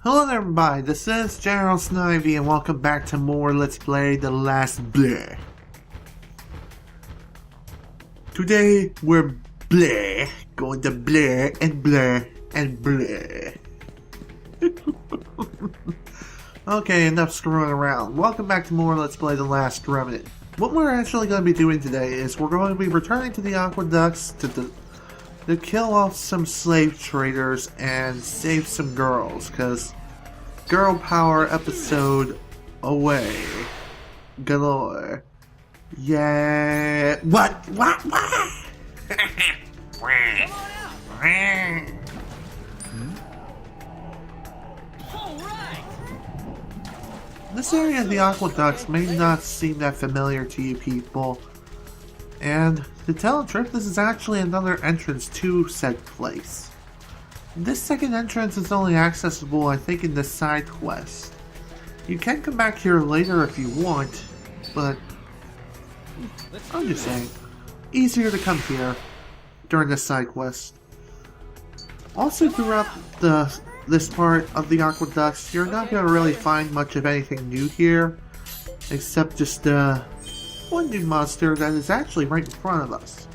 Hello there everybody, this is General Snivy and welcome back to more Let's Play The Last Bleh. Today we're going to bleh and bleh and bleh. Okay, enough screwing around. Welcome back to more Let's Play The Last Remnant. What we're actually going to be doing today is we're going to be returning to the Aqueducts to kill off some slave traders and save some girls, because girl power episode away galore. Yeah. What? This area of the Aqueducts may not seem that familiar to you people, and to tell the truth, this is actually another entrance to said place. This second entrance is only accessible, I think, in the side quest. You can come back here later if you want, but I'm just saying, easier to come here during this side quest. Also, throughout this part of the Aqueducts, you're not going to really find much of anything new here, except just one new monster that is actually right in front of us.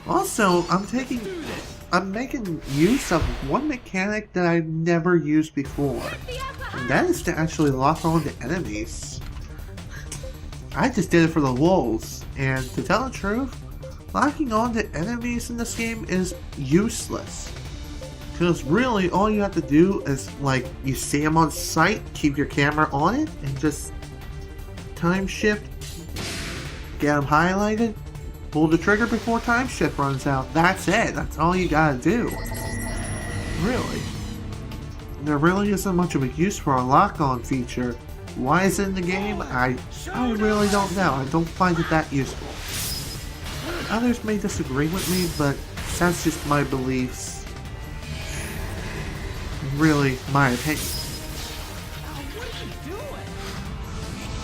Also, I'm making use of one mechanic that I've never used before, and that is to actually lock on to enemies. I just did it for the lulz, and to tell the truth, locking on to enemies in this game is useless. Because really, all you have to do is, like, you see them on sight, keep your camera on it, and just time shift, get them highlighted, pull the trigger before time shift runs out. That's it. That's all you gotta do. Really. There really isn't much of a use for a lock-on feature. Why is it in the game? I really don't know. I don't find it that useful. Others may disagree with me, but that's just my beliefs. Really, my opinion.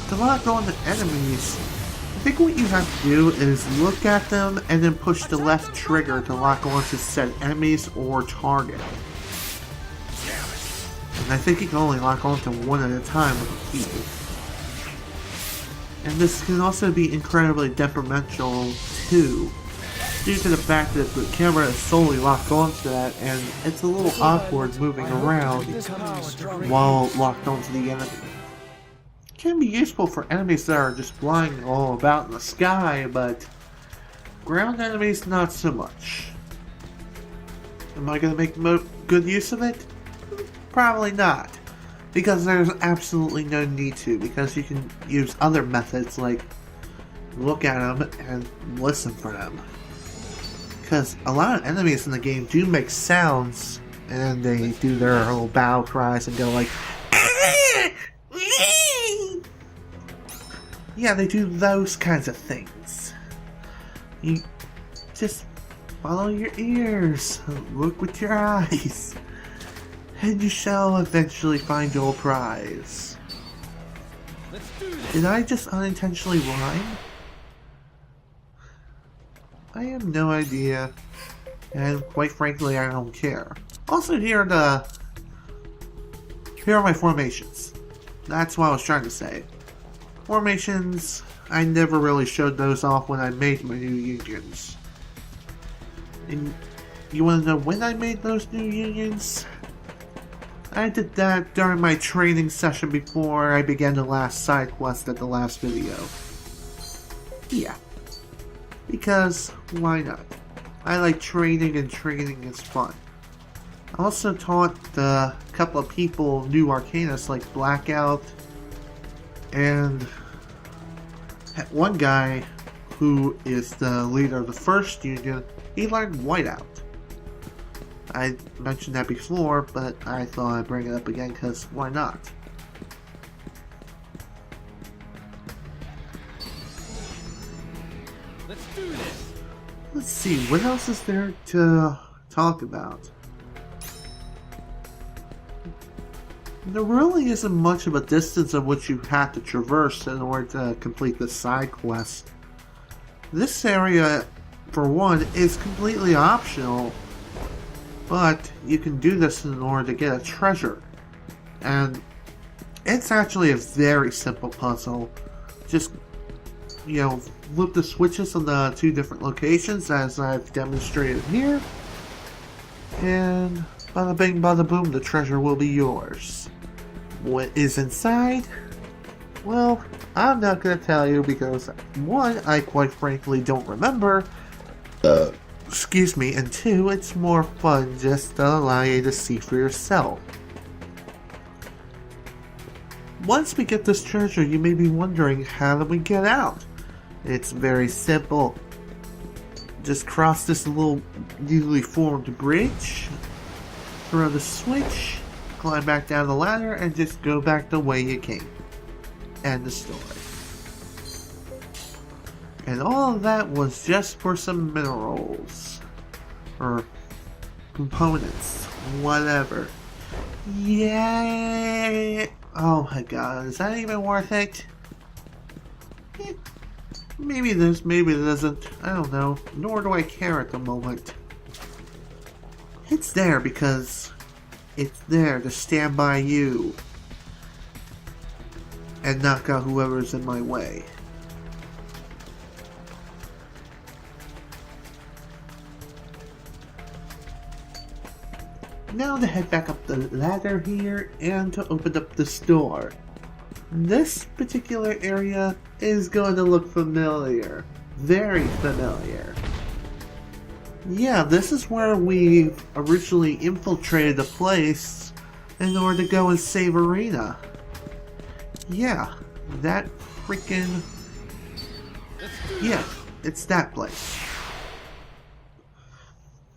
To lock on the enemies, I think what you have to do is look at them and then push the left trigger to lock on to said enemies or target. And I think you can only lock on to one at a time with a key. And this can also be incredibly detrimental too, due to the fact that the camera is solely locked onto that, and it's a little awkward moving around while locked onto the enemy. It can be useful for enemies that are just flying all about in the sky, but ground enemies not so much. Am I going to make good use of it? Probably not, because there's absolutely no need to, because you can use other methods like look at them and listen for them. Because a lot of enemies in the game do make sounds, and they do their little battle cries and go like, yeah, they do those kinds of things. You just follow your ears, look with your eyes, and you shall eventually find your prize. Did I just unintentionally rhyme? I have no idea, and quite frankly, I don't care. Also, here are my formations. That's what I was trying to say. Formations, I never really showed those off when I made my new unions. And you want to know when I made those new unions? I did that during my training session before I began the last side quest at the last video. Yeah. Because, why not? I like training, and training is fun. I also taught a couple of people new arcanas like Blackout, and one guy who is the leader of the first union, he learned Whiteout. I mentioned that before, but I thought I'd bring it up again because why not? Let's see, what else is there to talk about? There really isn't much of a distance of which you have to traverse in order to complete the side quest. This area, for one, is completely optional, But you can do this in order to get a treasure. And it's actually a very simple puzzle. Just, flip the switches on the 2 different locations as I've demonstrated here. And bada bing bada boom, the treasure will be yours. What is inside? Well, I'm not gonna tell you because 1, I quite frankly don't remember. Excuse me, and 2, it's more fun just to allow you to see for yourself. Once we get this treasure, you may be wondering, how do we get out? It's very simple. Just cross this little newly formed bridge, throw the switch, climb back down the ladder, and just go back the way you came. End the story. And all of that was just for some minerals. Or components. Whatever. Yay! Oh my god, is that even worth it? Maybe it is, maybe it isn't. I don't know. Nor do I care at the moment. It's there because it's there to stand by you and knock out whoever's in my way. Now to head back up the ladder here and to open up this door. This particular area is going to look familiar. Very familiar. Yeah, this is where we originally infiltrated the place in order to go and save Arena. Yeah, that freaking... Yeah, it's that place.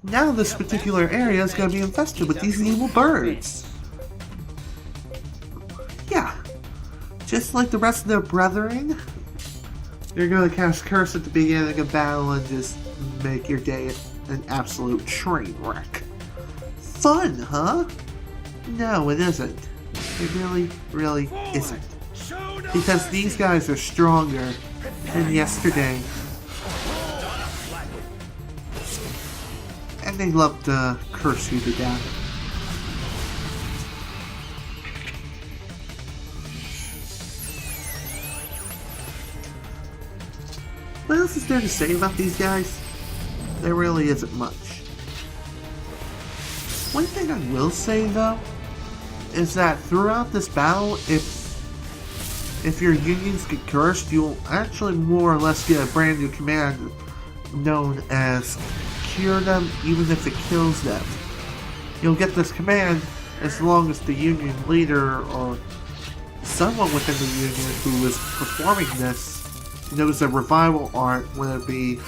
Now this particular area is going to be infested with these evil birds. Yeah, just like the rest of their brethren, you're going to cast Curse at the beginning of battle and just make your day an absolute train wreck. Fun, huh? No, it isn't. It really isn't. Because these guys are stronger than yesterday. And they love to curse you to death. What else is there to say about these guys? There really isn't much. One thing I will say though, is that throughout this battle, if your unions get cursed, you'll actually more or less get a brand new command known as Cure Them even if it kills them. You'll get this command as long as the union leader or someone within the union who is performing this knows a revival art, whether it be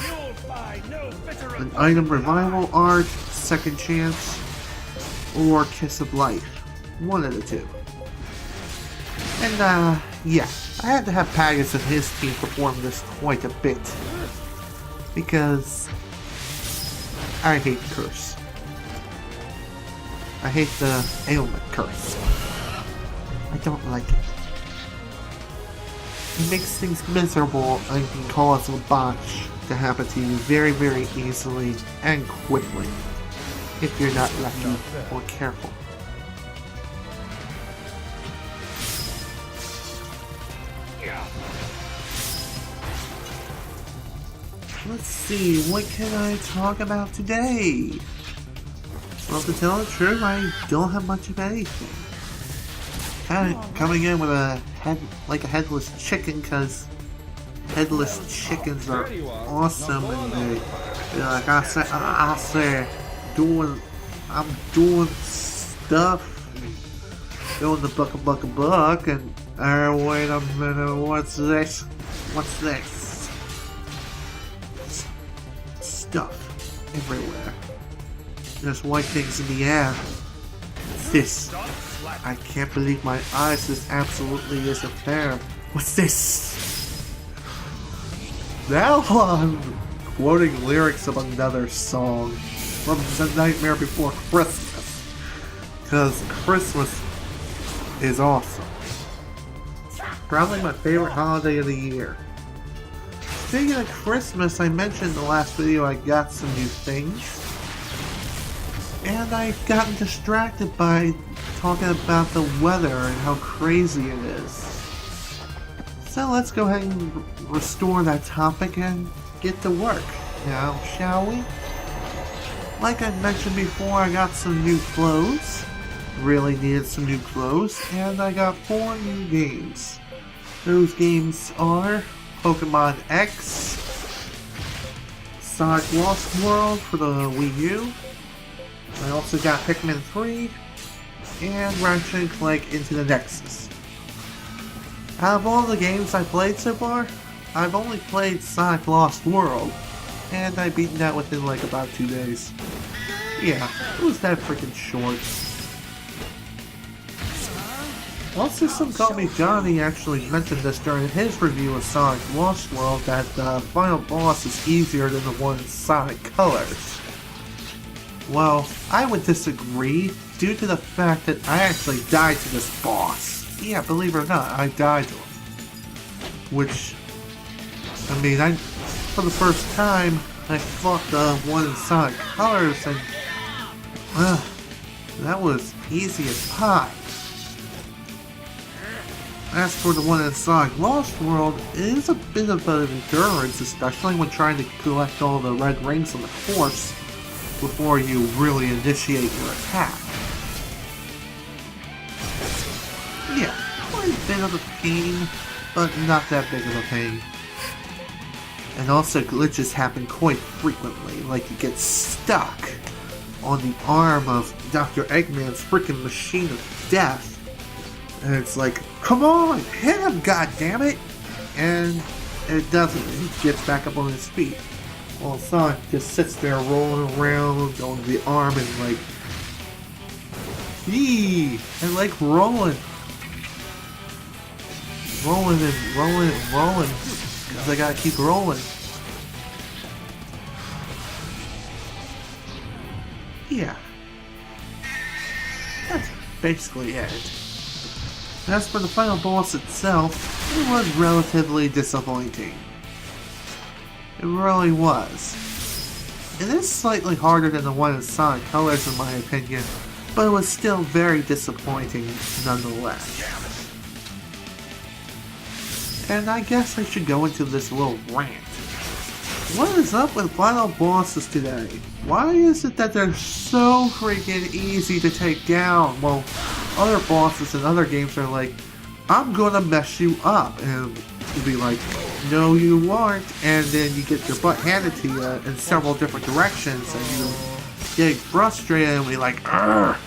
an item revival art, second chance, or Kiss of Life. One of the two. And yeah, I had to have Pagus and his team perform this quite a bit. Because I hate the curse. I hate the ailment curse. I don't like it. It makes things miserable and can cause a botch to happen to you very, very easily and quickly if you're not lucky or careful. Let's see, what can I talk about today? Well, to tell the truth, I don't have much of anything. Kind of coming in with a headless chicken, because headless chickens are awesome, and they're like I'm doing stuff, doing the buck, and wait a minute, what's this? What's this? Stuff everywhere. There's white things in the air. This. I can't believe my eyes. This absolutely isn't fair. What's this? Now I'm quoting lyrics of another song from The Nightmare Before Christmas. Because Christmas is awesome. Probably my favorite holiday of the year. Speaking of Christmas, I mentioned in the last video I got some new things. And I've gotten distracted by talking about the weather and how crazy it is. So let's go ahead and restore that topic and get to work now, shall we? Like I mentioned before, I got some new clothes. Really needed some new clothes, and I got 4 new games. Those games are Pokemon X, Sonic Lost World for the Wii U. I also got Pikmin 3 and Ratchet & Clank Into the Nexus. Out of all the games I played so far, I've only played Sonic Lost World, and I beaten that within like about 2 days. Yeah, it was that freaking short. Also, some Call Me Johnny actually mentioned this during his review of Sonic Lost World, that the final boss is easier than the one in Sonic Colors. Well, I would disagree due to the fact that I actually died to this boss. Yeah, believe it or not, I died to him. Which, I mean, for the first time, I fought the one in Sonic Colors, and that was easy as pie. As for the one in Sonic Lost World, it is a bit of an endurance, especially when trying to collect all the red rings on the course before you really initiate your attack. Yeah, quite a bit of a pain, but not that big of a pain. And also glitches happen quite frequently, like you get stuck on the arm of Dr. Eggman's freaking machine of death. And it's like, come on, hit him, goddammit! And it doesn't, he gets back up on his feet. While Sonic just sits there rolling around on the arm and like, yee! And like rolling. Rolling and rolling and rolling. Because I gotta keep rolling. Yeah. That's basically it. As for the final boss itself, it was relatively disappointing. It really was. It is slightly harder than the one in Sonic Colors in my opinion, but it was still very disappointing nonetheless. And I guess I should go into this little rant. What is up with final bosses today? Why is it that they're so freaking easy to take down? Well, other bosses in other games are like, I'm gonna mess you up, and you'll be like, no you aren't, and then you get your butt handed to you in several different directions, and you get frustrated and be like, Argh,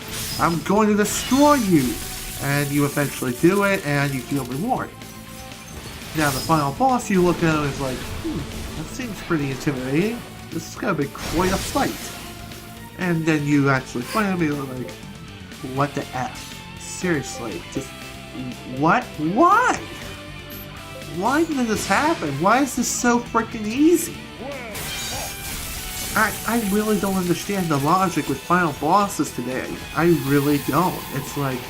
I'm going to destroy you, and you eventually do it, and you feel rewarded. Now the final boss, you look at it and is like, that seems pretty intimidating, this is gonna be quite a fight. And then you actually fight him and you're like, what the F? Seriously, just, what? Why? Why did this happen? Why is this so freaking easy? I really don't understand the logic with final bosses today. I really don't. It's like,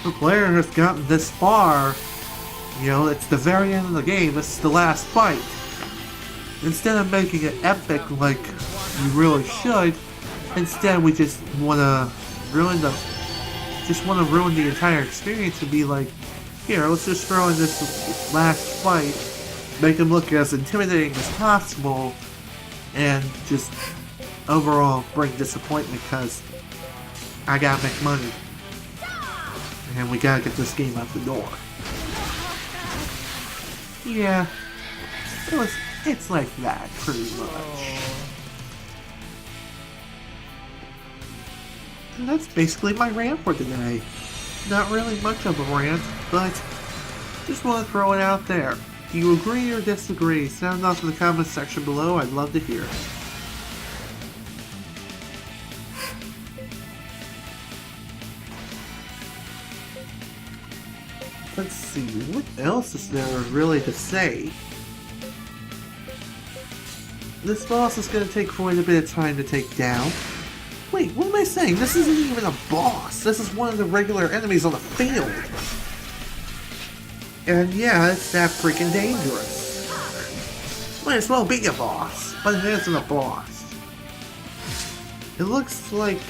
the player has gotten this far, you know, it's the very end of the game, this is the last fight. Instead of making it epic like you really should, instead we just wanna ruin the entire experience and be like, here, let's just throw in this last fight, make him look as intimidating as possible, and just overall bring disappointment because I gotta make money. And we gotta get this game out the door. Yeah, it's like that, pretty much. And that's basically my rant for today. Not really much of a rant, but just want to throw it out there. Do you agree or disagree? Sound off in the comments section below, I'd love to hear. Let's see, what else is there really to say? This boss is going to take quite a bit of time to take down. Wait, what am I saying? This isn't even a boss. This is one of the regular enemies on the field. And yeah, it's that freaking dangerous. Might as well be a boss, but it isn't a boss. It looks like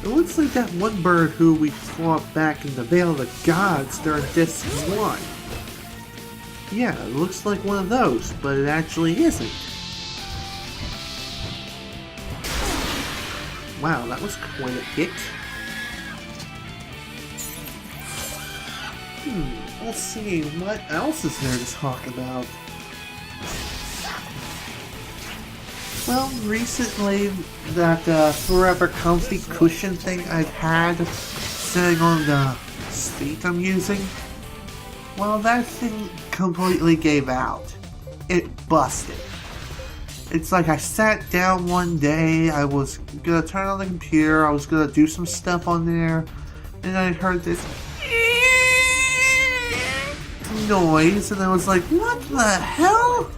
It looks like that one bird who we fought back in the Vale of the Gods during Disc 1. Yeah, it looks like one of those, but it actually isn't. Wow, that was quite a hit. Let's see, what else is there to talk about? Well, recently, that Forever Comfy cushion thing I've had sitting on the seat I'm using, well, that thing completely gave out. It busted. It's like I sat down one day, I was gonna turn on the computer, I was gonna do some stuff on there, and I heard this noise, and I was like, what the hell?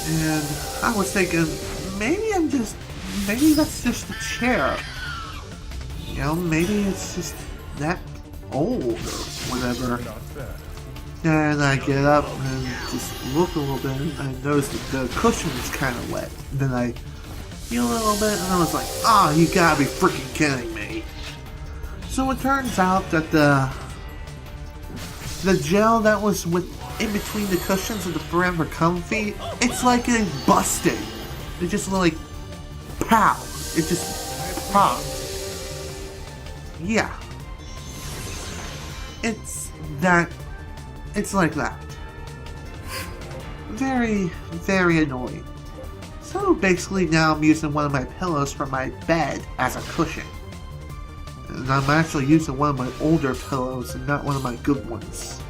And I was thinking, maybe that's just the chair. You know, maybe it's just that old or whatever. And I get up and just look a little bit, and I notice that the cushion is kind of wet. And then I feel a little bit, and I was like, oh, you gotta be freaking kidding me. So it turns out that the gel that was in between the cushions of the Forever Comfy, it's like it busted. It just like, pow. It just popped. Yeah. It's like that. Very, very annoying. So basically now I'm using one of my pillows from my bed as a cushion. And I'm actually using one of my older pillows and not one of my good ones.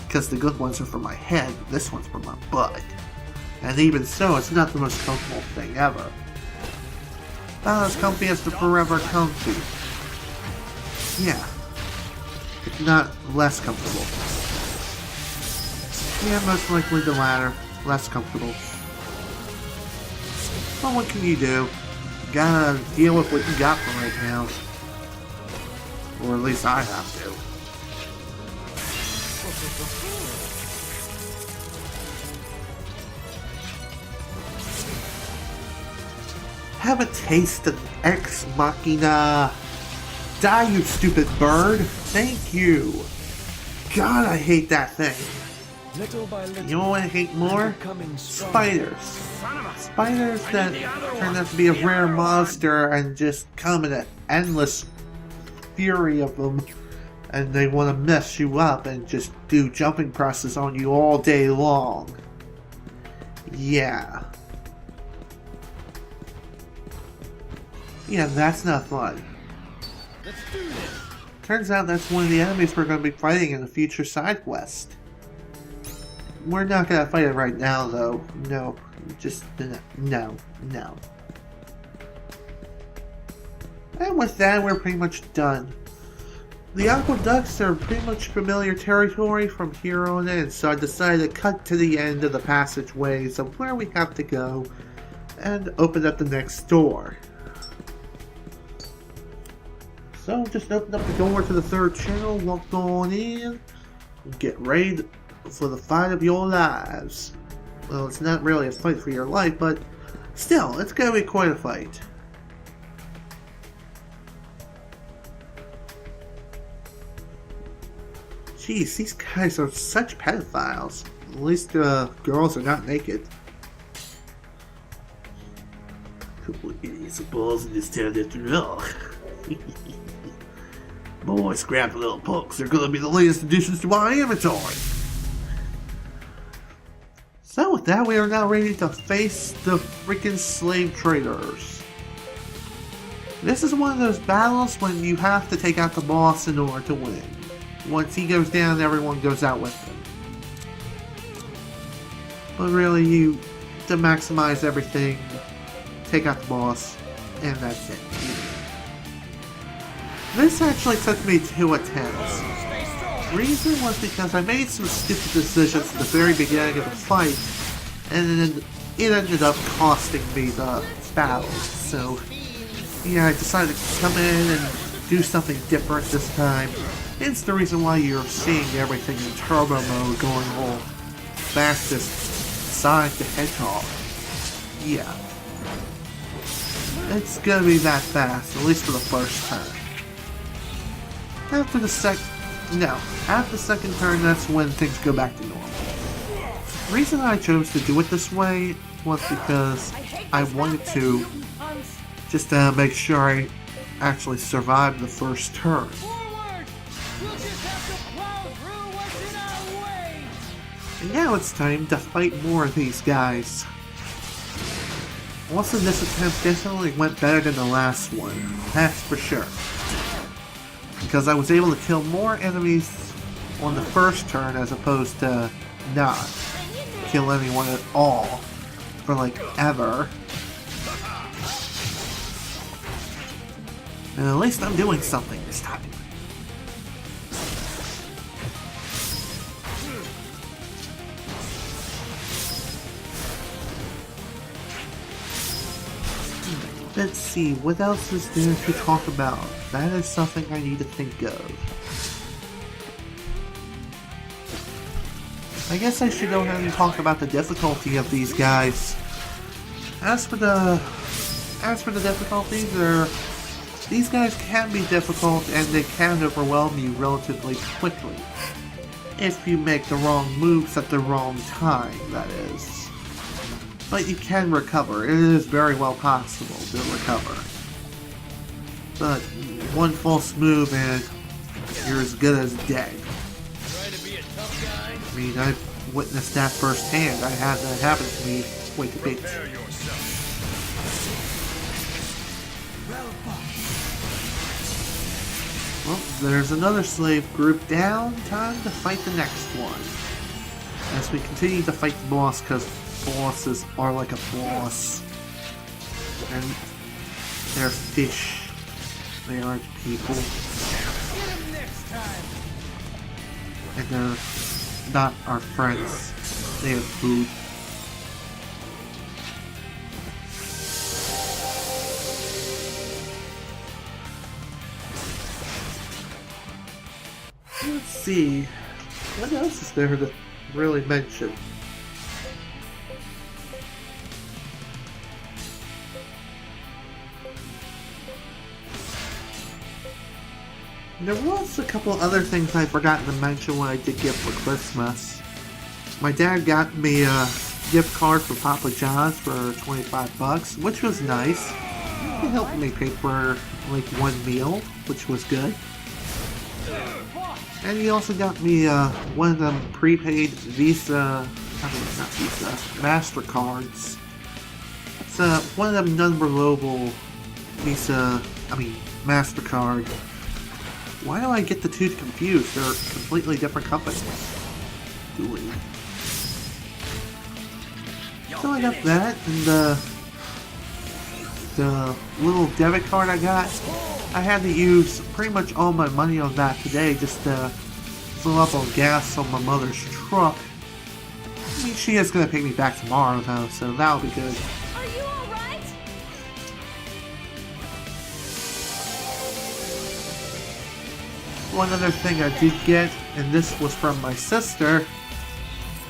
Because the good ones are for my head, this one's for my butt. And even so, it's not the most comfortable thing ever. Not as comfy as the Forever Comfy. Yeah. If not less comfortable. Yeah, most likely the latter. Less comfortable. Well, what can you do? You gotta deal with what you got for right now. Or at least I have to. Have a taste of Ex Machina. Die, you stupid bird. Thank you. God, I hate that thing. Little by little, you know what I hate more? Spiders. Spiders that turn out to be a rare monster and just come in an endless fury of them. And they want to mess you up and just do jumping presses on you all day long. Yeah. Yeah, that's not fun. let's do this. Turns out that's one of the enemies we're going to be fighting in a future side quest. We're not going to fight it right now, though. No. Just, no. And with that, we're pretty much done. The Aqueducts are pretty much familiar territory from here on in, so I decided to cut to the end of the passageways of where we have to go and open up the next door. So just open up the door to the third channel, walk on in, and get ready for the fight of your lives. Well, it's not really a fight for your life, but still, it's gonna be quite a fight. Jeez, these guys are such pedophiles. At least the girls are not naked. Couple of idiots and balls in this town after all. Boy, scrap the little punks. They're gonna be the latest additions to my inventory. So with that, we are now ready to face the freaking slave traders. This is one of those battles when you have to take out the boss in order to win. Once he goes down, everyone goes out with him. But really, to maximize everything, take out the boss, and that's it. This actually took me 2 attempts. Reason was because I made some stupid decisions at the very beginning of the fight, and then it ended up costing me the battle. So, yeah, I decided to come in and do something different this time. It's the reason why you're seeing everything in turbo mode going all fastest Sonic the Hedgehog. Yeah. it's gonna be that fast, at least for the first turn. After the second turn, that's when things go back to normal. The reason I chose to do it this way was because I wanted to just make sure I actually survived the first turn. And now it's time to fight more of these guys. Also, this attempt definitely went better than the last one, that's for sure. Because I was able to kill more enemies on the first turn as opposed to not kill anyone at all for like ever. And at least I'm doing something this time. Let's see, what else is there to talk about? That is something I need to think of. I guess I should go ahead and talk about the difficulty of these guys. As for the difficulty, these guys can be difficult and they can overwhelm you relatively quickly. If you make the wrong moves at the wrong time, that is. But you can recover. It is very well possible to recover. But one false move and you're as good as dead. I mean, I've witnessed that firsthand. I had that happen to me quite a bit. Well, there's another slave group down. Time to fight the next one. As we continue to fight the boss, because bosses are like a boss. And they're fish. They aren't people. And they're not our friends. They have food. Let's see. What else is there to really mention? There was a couple other things I forgot to mention when I did gift for Christmas. My dad got me a gift card for Papa John's for $25, which was nice. It helped me pay for like one meal, which was good. And he also got me one of them prepaid MasterCards. It's one of them non-reloadable MasterCard. Why do I get the two confused? They're completely different companies. Doing. So I got that, and the little debit card I got, I had to use pretty much all my money on that today just to fill up on gas on my mother's truck. I mean, she is going to pay me back tomorrow though, so that'll be good. Are you alright? One other thing I did get, and this was from my sister,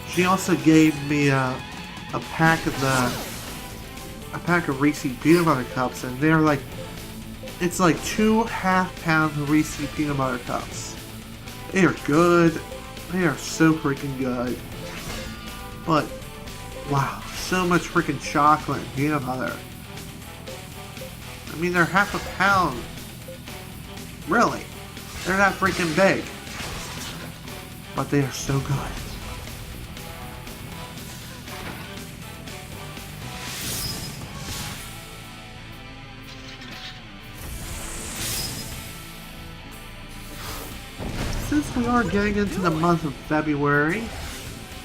she also gave me a pack of Reese's peanut butter cups, and they're like, it's like 2 half-pound Reese's peanut butter cups. They are good. They are so freaking good. But wow, so much freaking chocolate and peanut butter. I mean, they're half a pound. Really. They're not freaking big. But they are so good. Since we are getting into the month of February,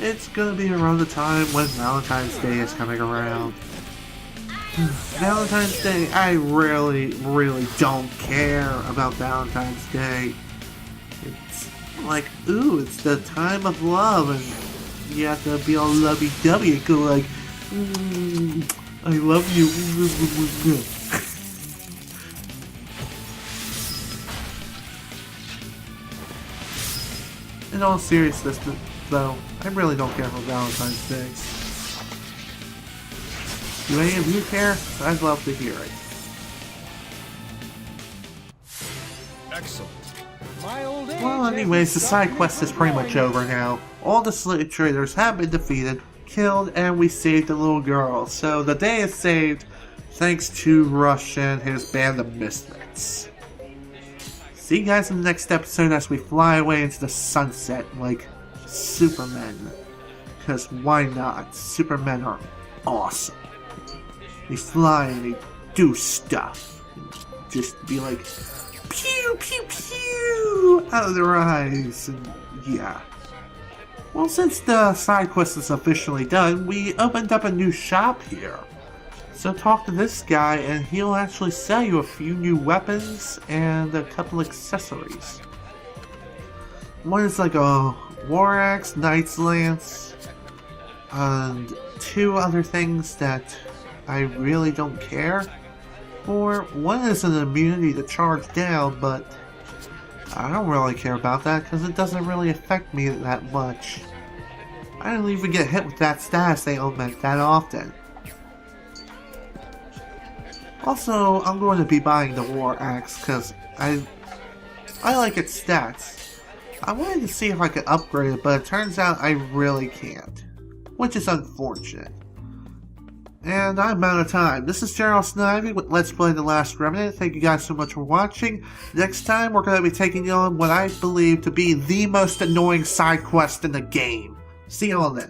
it's gonna be around the time when Valentine's Day is coming around. Valentine's Day, I really don't care about Valentine's Day. It's like, ooh, it's the time of love, and you have to be all lovey-dovey and go like, I love you. In all seriousness, though, I really don't care for Valentine's Day. Do any of you care? I'd love to hear it. Excellent. My old age Well, anyways, the side quest is pretty much over now. All the slave traders have been defeated, killed, and we saved the little girl. So the day is saved thanks to Rush and his band of misfits. See you guys in the next episode as we fly away into the sunset like Supermen. Because why not? Supermen are awesome. They fly and they do stuff. Just be like, pew pew pew out of their eyes, and yeah. Well, since the side quest is officially done, we opened up a new shop here. So talk to this guy and he'll actually sell you a few new weapons and a couple accessories. One is like a war axe, knight's lance, and two other things that I really don't care for. One is an immunity to charge down, but I don't really care about that because it doesn't really affect me that much. I don't even get hit with that status they augment that often. Also, I'm going to be buying the war axe because I like its stats. I wanted to see if I could upgrade it, but it turns out I really can't, which is unfortunate. And I'm out of time. This is General Snivy with Let's Play The Last Remnant. Thank you guys so much for watching. Next time, we're going to be taking on what I believe to be the most annoying side quest in the game. See you all then.